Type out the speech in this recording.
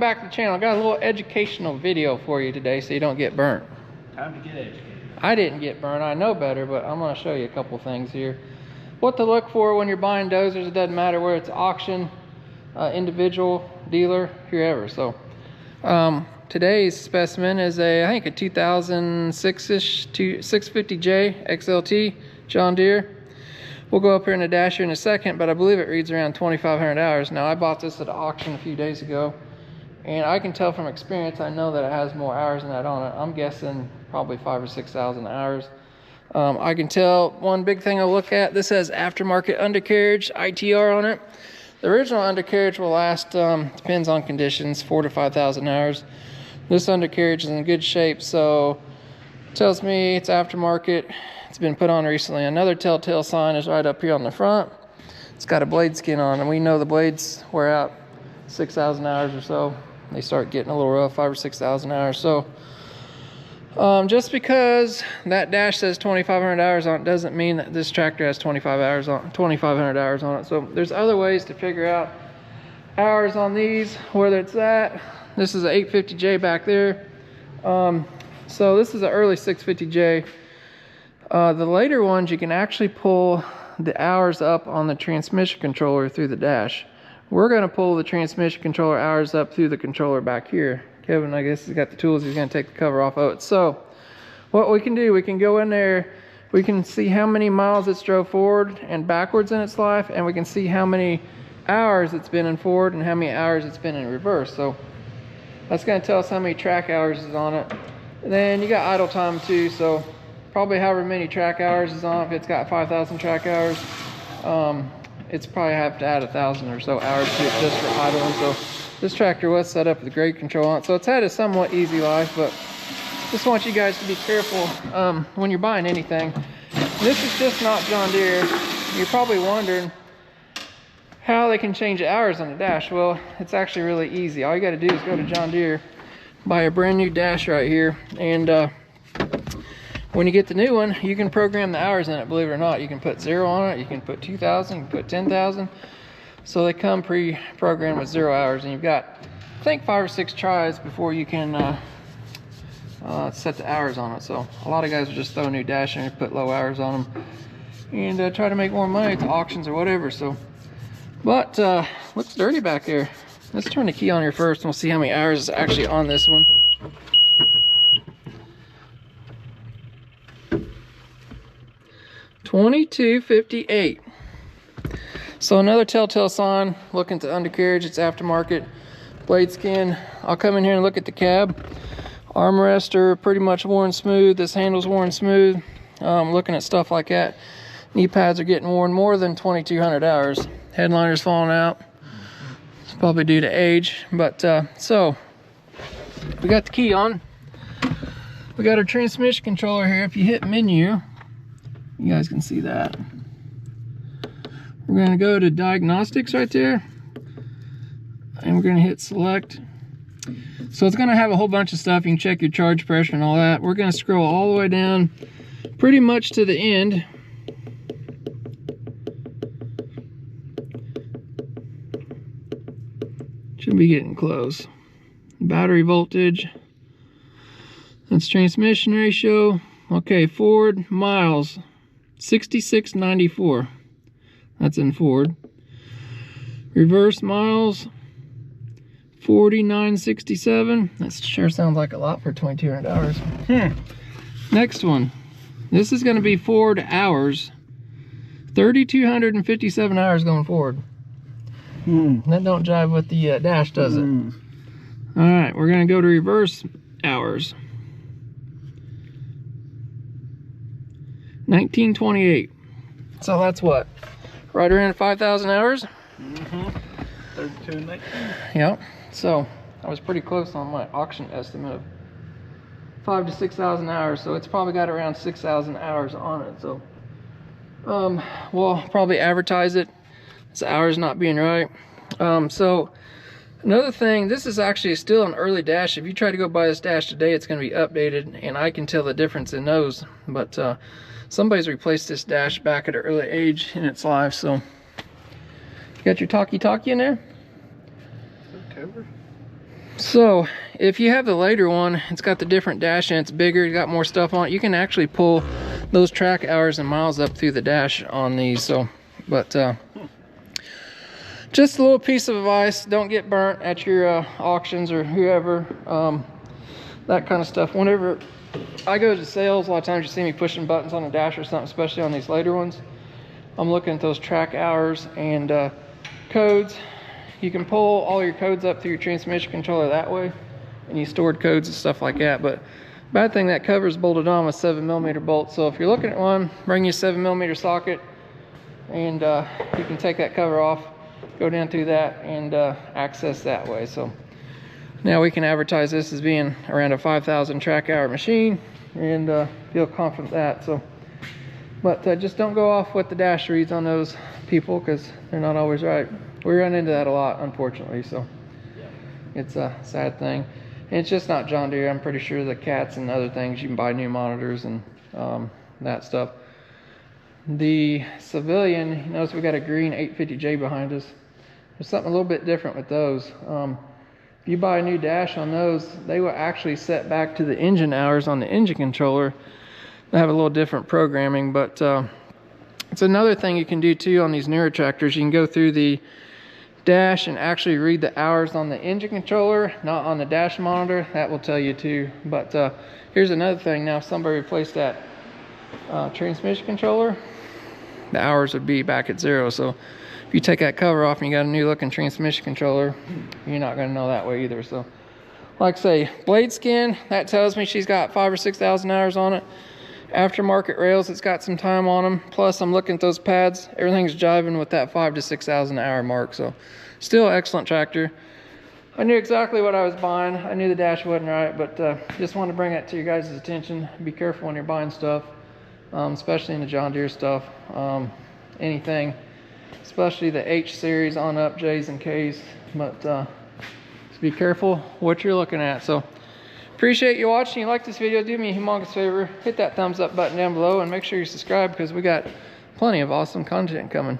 back to the channel. I got a little educational video for you today so you don't get burnt. Time to get educated. I didn't get burnt, I know better, but I'm going to show you a couple things here. What to look for when you're buying dozers. It doesn't matter where it's auction, individual, dealer, whoever. So today's specimen is I think a 2006-ish 650J XLT John Deere. We'll go up here in the dash here in a second, but I believe it reads around 2,500 hours. Now, I bought this at an auction a few days ago, and I can tell from experience, I know that it has more hours than that on it. I'm guessing probably 5,000 or 6,000 hours. I can tell one big thing I'll look at, this has aftermarket undercarriage, ITR on it. The original undercarriage will last, depends on conditions, 4,000 to 5,000 hours. This undercarriage is in good shape, so it tells me it's aftermarket. It's been put on recently. Another telltale sign is right up here on the front. It's got a blade skin on, and we know the blades wear out 6,000 hours or so. They start getting a little rough, 5,000 or 6,000 hours. So just because that dash says 2,500 hours on it doesn't mean that this tractor has 2,500 hours on it. So there's other ways to figure out hours on these, whether it's that. This is an 850J back there. So this is an early 650J. The later ones, you can actually pull the hours up on the transmission controller through the dash. We're going to pull the transmission controller hours up through the controller back here. Kevin, I guess, has got the tools. He's going to take the cover off of it. So what we can do, we can go in there, we can see how many miles it's drove forward and backwards in its life, and we can see how many hours it's been in forward and how many hours it's been in reverse. So that's going to tell us how many track hours is on it. And then you got idle time too, so probably however many track hours is on it. If it's got 5,000 track hours, it's probably have to add 1,000 or so hours to it just for idling. So this tractor was set up with grade control on it, so it's had a somewhat easy life, but just want you guys to be careful when you're buying anything. This is just not John Deere. You're probably wondering how they can change the hours on the dash. Well, it's actually really easy. All you got to do is go to John Deere, buy a brand new dash right here, and when you get the new one, you can program the hours in it, believe it or not. You can put 0 on it, you can put 2,000, you can put 10,000. So they come pre-programmed with 0 hours, and you've got, I think, 5 or 6 tries before you can set the hours on it. So a lot of guys will just throw a new dash in and put low hours on them and try to make more money to auctions or whatever. So, but looks dirty back there. Let's turn the key on here first, and we'll see how many hours is actually on this one. $22.58. So another telltale sign, look into undercarriage, it's aftermarket, blade skin. I'll come in here and look at the cab. Armrests are pretty much worn smooth. This handle's worn smooth. Looking at stuff like that. Knee pads are getting worn more than 2,200 hours. Headliner's falling out. It's probably due to age. But so we got the key on. We got our transmission controller here. If you hit menu, you guys can see that. We're going to go to diagnostics right there, and we're going to hit select. So it's going to have a whole bunch of stuff. You can check your charge pressure and all that. We're going to scroll all the way down pretty much to the end. Should be getting close. Battery voltage. That's transmission ratio. Okay, forward miles. 6694. That's in Ford. Reverse miles 4967. That sure sounds like a lot for 2,200 hours. Next one. This is going to be Ford hours. 3,257 hours going forward. That don't jive with the dash, does it? All right, we're going to go to reverse hours. 1928. So that's what? Right around 5,000 hours? 32 and 19. Yep. So I was pretty close on my auction estimate of 5,000 to 6,000 hours. So it's probably got around 6,000 hours on it. So we'll probably advertise it as hours not being right. So another thing, this is actually still an early dash. If you try to go buy this dash today, it's going to be updated, and I can tell the difference in those. But somebody's replaced this dash back at an early age in its life. So you got your talkie-talkie in there? Cover. So if you have the later one, it's got the different dash and it's bigger, it's got more stuff on it, you can actually pull those track hours and miles up through the dash on these. So, but just a little piece of advice: don't get burnt at your auctions or whoever, that kind of stuff. Whenever I go to sales, a lot of times you see me pushing buttons on a dash or something, especially on these later ones. I'm looking at those track hours and codes. You can pull all your codes up through your transmission controller that way, and you stored codes and stuff like that. But bad thing, that cover is bolted on with 7mm bolts. So if you're looking at one, bring your 7mm socket, and you can take that cover off, go down through that, and access that way. So now we can advertise this as being around a 5,000 track hour machine, and feel confident that. So, but just don't go off what the dash reads on those people, because they're not always right. We run into that a lot, unfortunately. So it's a sad thing, and it's just not John Deere. I'm pretty sure the Cats and other things, you can buy new monitors and that stuff. The Civilian, you notice we got a green 850J behind us. There's something a little bit different with those. If you buy a new dash on those, they will actually set back to the engine hours on the engine controller. They have a little different programming, but it's another thing you can do too on these newer tractors. You can go through the dash and actually read the hours on the engine controller, not on the dash monitor. That will tell you too. But here's another thing. Now if somebody replaced that transmission controller, the hours would be back at 0. So if you take that cover off and you got a new looking transmission controller, you're not going to know that way either. So like I say, blade skin, that tells me she's got 5,000 or 6,000 hours on it. Aftermarket rails, it's got some time on them. Plus I'm looking at those pads, everything's jiving with that 5,000 to 6,000 hour mark. So still excellent tractor. I knew exactly what I was buying. I knew the dash wasn't right, but just wanted to bring that to your guys' attention. Be careful when you're buying stuff, especially in the John Deere stuff. Anything, especially the H series on up, J's and K's. But just be careful what you're looking at. So appreciate you watching. If you like this video, do me a humongous favor, hit that thumbs up button down below, and make sure you subscribe, because we got plenty of awesome content coming.